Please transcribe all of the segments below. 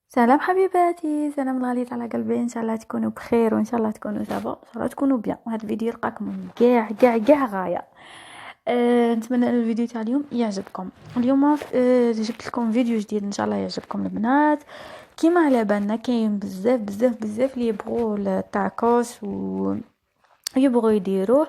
سلام حبيباتي، سلام الغالية على قلبي. ان شاء الله تكونوا بخير وان شاء الله تكونوا سافا، ان شاء الله تكونوا بيان. وهذا الفيديو يلقاكم كاع غايه. نتمنى ان الفيديو تاع اليوم يعجبكم. اليوم جبت لكم فيديو جديد ان شاء الله يعجبكم البنات. كيما على بالنا كاين بزاف اللي يبغوا التاكوس يبغوا يديروه،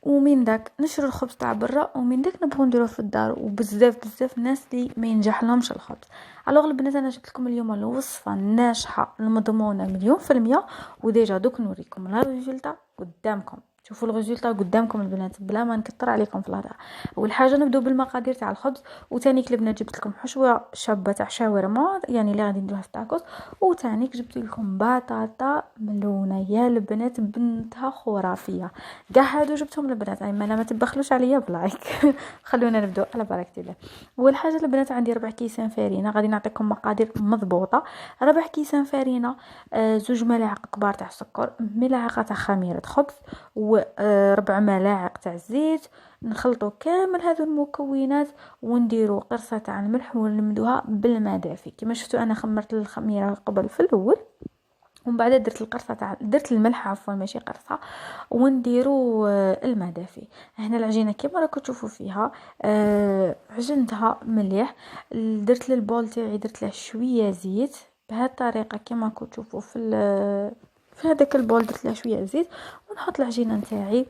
ومن داك نشرو الخبز تاع برا، ومن داك نبغوا نديروه في الدار. وبزاف الناس اللي ما ينجح لهمش الخبز. الوغ البنات انا جبت لكم اليوم الوصفه الناجحه المضمونه مليون في المية. وديجا دوك نوريكم لا ريزولتا قدامكم. شوفوا الريزولتا قدامكم البنات بلا ما نكثر عليكم في الهضره. اول حاجه نبداو بالمقادير تاع الخبز. وتانيك البنات جبت لكم حشوه شابه تاع شاورما، يعني اللي غادي نديروها في التاكوس. وتانيك جبت لكم بطاطا ملونه يا البنات بنتها خرافيه. كاع هادو جبتهم البنات، اما لا ما تبخلوش عليا بلايك. خلونا نبداو على بركه الله. اول حاجه البنات عندي 4 كيسان فرينه، غادي نعطيكم مقادير مضبوطه. 4 كيسان فرينه، 2 ملاعق كبار تاع السكر، ملعقه تاع خميره خبز، و4 ملاعق تاع الزيت. نخلطوا كامل هذو المكونات ونديروا قرصه تاع الملح ونلمدوها بالماء دافي. كما شفتوا انا خمرت الخميره قبل في الاول، ومن بعد درت القرصه تاع درت الملح، عفوا ماشي قرصه. ونديروا الماء دافي. هنا العجينه كما راكم تشوفوا فيها، عجنتها مليح. درت للبول تاعي درت له شويه زيت بهذه الطريقه كما راكم تشوفوا في هذاك البول درت له شويه زيت. ونحط العجينه نتاعي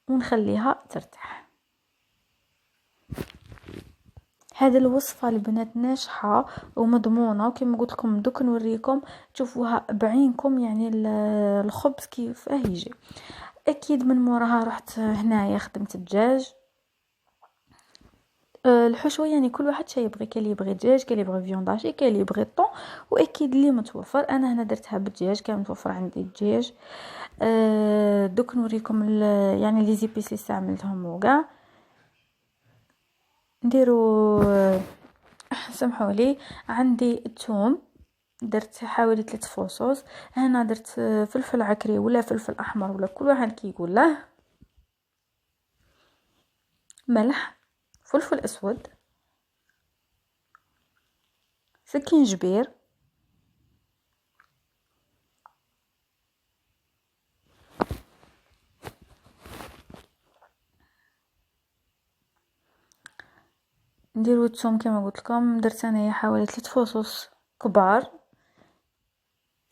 ونخليها ترتاح. هذه الوصفه البنات ناجحه ومضمونه، وكما قلت لكم دوك نوريكم تشوفوها بعينكم، يعني الخبز كيف يجي. اكيد من موراها رحت هنايا خدمت الدجاج. الحشوه يعني كل واحد شي يبغي، كاين اللي يبغي دجاج، كاين اللي يبغي فيونداشي، كاين اللي يبغي طون. واكيد اللي متوفر. انا هنا درتها بالدجاج، كان متوفر عندي الدجاج. دوك نوريكم يعني لي زيبيس اللي استعملتهم وكاع. نديرو سمحوا لي، عندي الثوم درت حوالي 3 فصوص. هنا درت فلفل عكري ولا فلفل احمر ولا كل واحد كيقول له. ملح، فلفل اسود، سكينجبير، نديرو الثوم كما قلت لكم. درت انايا حوالي 3 فصوص كبار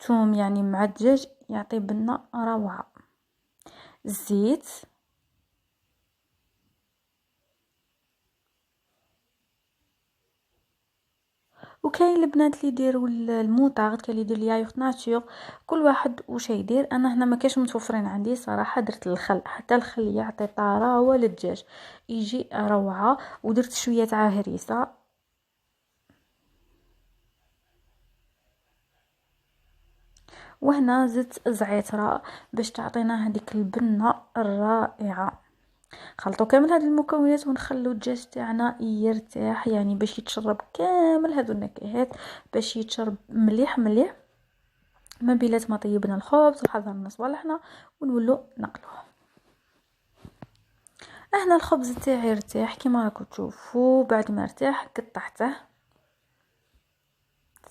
ثوم، يعني مع الدجاج يعطي بنه روعه. الزيت، وكاين البنات اللي يديروا الموطارد، كاين اللي يدير اليايرت ناتور. كل واحد وش يدير. انا هنا ما كاش متوفرين عندي صراحه، درت الخل. حتى الخل يعطي طراوه للدجاج، يجي روعه. ودرت شويه تاع هريسه. وهنا زدت زعتره باش تعطينا هذيك البنه الرائعه. خلطوا كامل هاد المكونات ونخلو الدجاج تاعنا يرتاح، يعني باش يتشرب كامل هادو النكهات، باش يتشرب مليح مليح. ما بيلات ما طيبنا الخبز وحضرنا صوالحنا ونولو نقلوه. هنا الخبز تاعي ارتاح كما راكم تشوفوا. بعد ما ارتاح قطعته.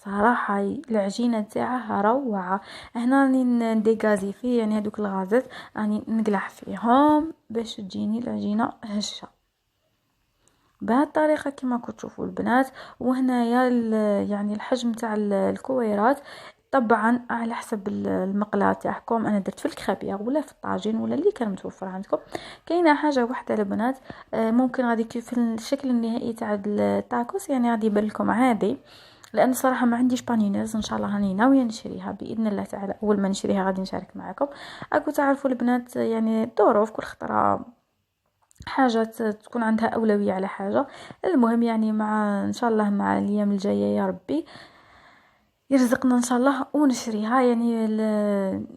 صراحه العجينه تاعها روعه. هنا راني نديغازي فيه، يعني هذوك الغازات راني نقلع فيهم باش تجيني العجينه هشه بهذه الطريقه كما راكم تشوفوا البنات. وهنايا يعني الحجم تاع الكويرات طبعا على حسب المقلاة تاعكم. انا درت في الكريبير ولا في الطاجين ولا اللي كان متوفر عندكم. كاينه حاجه واحده البنات، ممكن غادي في الشكل النهائي تاع التاكوس يعني غادي يبان لكم عادي، لان صراحه ما عنديش بانينيز. ان شاء الله راني ناويه نشريها باذن الله تعالى. اول ما نشريها غادي نشارك معكم. اكو تعرفوا البنات يعني الظروف كل خطره حاجه تكون عندها اولويه على حاجه. المهم يعني مع ان شاء الله مع الايام الجايه يا ربي يرزقنا ان شاء الله ونشريها. يعني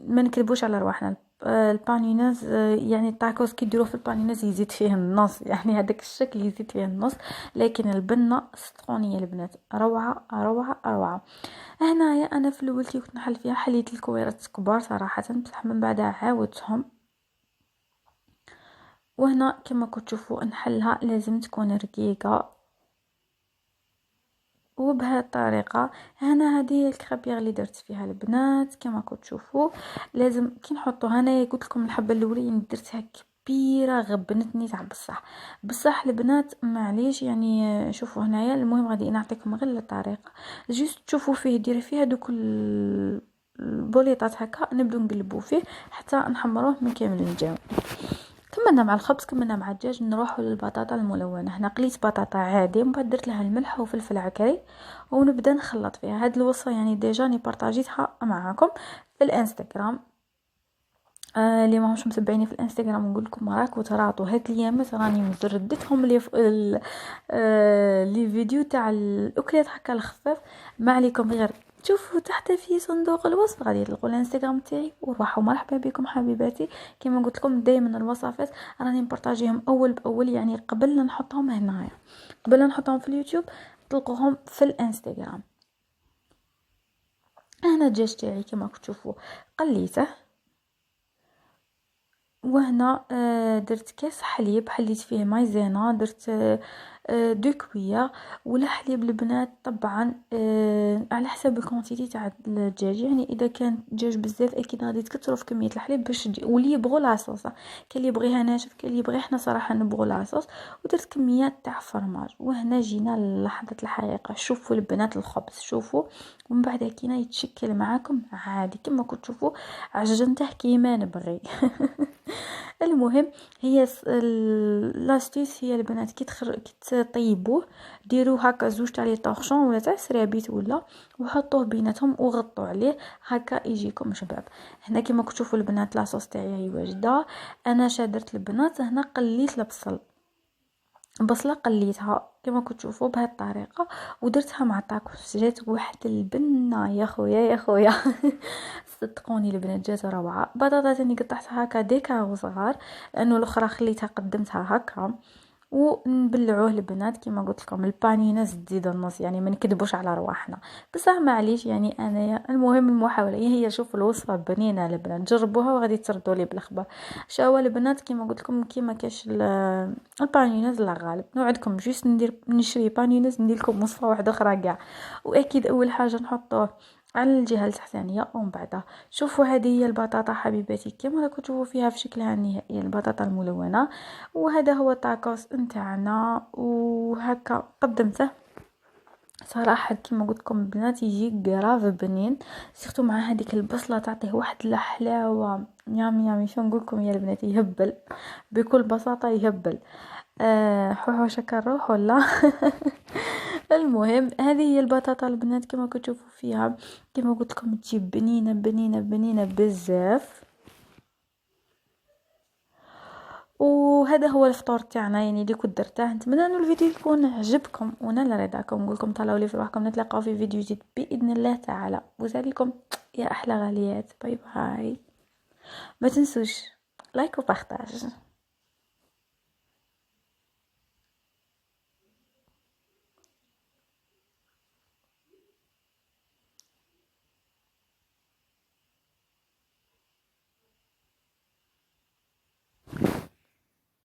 ما نكذبوش على رواحنا. البانيناز يعني الطاكوس كيديروه في البانيناز يزيد فيه النص، يعني هذاك الشكل يزيد فيه النص. لكن البنه صدقوني البنات روعه روعه روعه. هنايا انا في الاول كنت نحل فيها، حليت الكويرات كبار صراحه، بصح من بعدها عاودتهم. وهنا كما كنت تشوفوا نحلها لازم تكون رقيقه وبهذه الطريقه هنا هذه هي الكرابيغ اللي درت فيها البنات كما كنتوا تشوفوا. لازم كي نحطوا هنايا قلت لكم الحبه الاولى درتها كبيره غبنتني تاع بصح البنات معليش يعني. شوفوا هنايا المهم غادي نعطيكم غير الطريقه جوست تشوفوا فيه ديري فيها دوك البوليطات هكا نبدو نقلبوا فيه حتى نحمروه من كامل الجو. كملنا مع الخبز كملنا مع الدجاج نروحوا للبطاطا الملونه. هنا قليت بطاطا عادي من بعد درت لها الملح وفلفل عكري ونبدا نخلط فيها. هاد الوصفه يعني ديجا ني بارطاجيتها معاكم في الانستغرام. اللي ماهمش متبعيني في الانستغرام نقول لكم راكو تراطوا هاد الايامات راني مزردتهم لي لي فيديو تاع الاكلات هكا الخفاف. ما عليكم غير تشوفوا تحت في صندوق الوصف غادي تلقوا الانستغرام تاعي وروحوا. مرحبا بكم حبيباتي. كما قلت لكم دائما الوصفات راني نبارطاجيهم اول باول يعني قبل لا نحطهم هنايا قبل لا نحطهم في اليوتيوب تلقوهم في الانستغرام. انا الدجاج تاعي كما تشوفوا قليته وهنا درت كاس حليب حليت فيه مايزينا درت 2 كويا ولا حليب البنات طبعا على حسب الكونتيتي تاع الدجاج. يعني اذا كان الدجاج بزاف اكيد غادي تكثروا في كميه الحليب باش واللي يبغوا لاصوص كاين اللي يبغيها ناشف كاين اللي يبغي. احنا صراحه نبغوا لاصوص. ودرت كميات تاع فرماج. وهنا جينا للحظه الحقيقه. شوفوا البنات الخبز شوفوا ومن بعد كينا يتشكل معاكم عادي كما كنتوا تشوفوا عجنته كيما نبغي. المهم هي لاستيس هي البنات كي تطيبوه ديروه هكا زوج تاع لي طورشون ولا تاع سرابيت ولا وحطوه بيناتهم وغطوا عليه هكا يجيكم شباب. هنا كما تشوفوا البنات لاصوص تاعي هي واجده. انا شادرت البنات هنا قليت البصل بصله قليتها كما تشوفوا بهذه الطريقه ودرتها مع طاكوس جات واحد البنه يا خويا صدقوني البنات جات روعه. بطاطا ثاني قطعتها هكا ديكا صغار لانه الاخرى خليتها قدمتها هكا ونبلعوه البنات كما قلت لكم البانينا زيد النص يعني ما نكذبوش على رواحنا بصح معليش يعني انا المهم المحاوله هي. شوفوا الوصفه بنينه البنات جربوها وغادي تردوا لي بالاخبار. شاو البنات كما قلت لكم كيما كاش البانيناز لا غالب نوعدكم جوست نشري بانيناز ندير لكم وصفه واحده اخرى كاع. واكيد اول حاجه نحطوه على الجهه التحتانيه ومن بعدها شوفوا هذه هي البطاطا حبيباتي كما راكم تشوفوا فيها في شكلها النهائي البطاطا الملونه. وهذا هو الطاكوس نتاعنا وهكا قدمته. صراحه كما قلت لكم البنات يجي غراف بنين سيرتو مع هذيك البصله تعطيه واحد الحلاوه يامي شو نقول لكم يا البنات يهبل بكل بساطه يهبل. حوحوشه الروح ولا. المهم هذه هي البطاطا البنات كما كتشوفوا فيها كما قلت لكم تجيب بنينه بزاف. وهذا هو الفطور تاعنا يعني اللي كنت درته. نتمنى انه الفيديو يكون عجبكم ونال رضاكم. نقول لكم طلعوا لي في روحكم نتلاقاو في فيديو جديد باذن الله تعالى. وساليكم يا احلى غاليات باي باي. ما تنسوش لايك وبارطاج.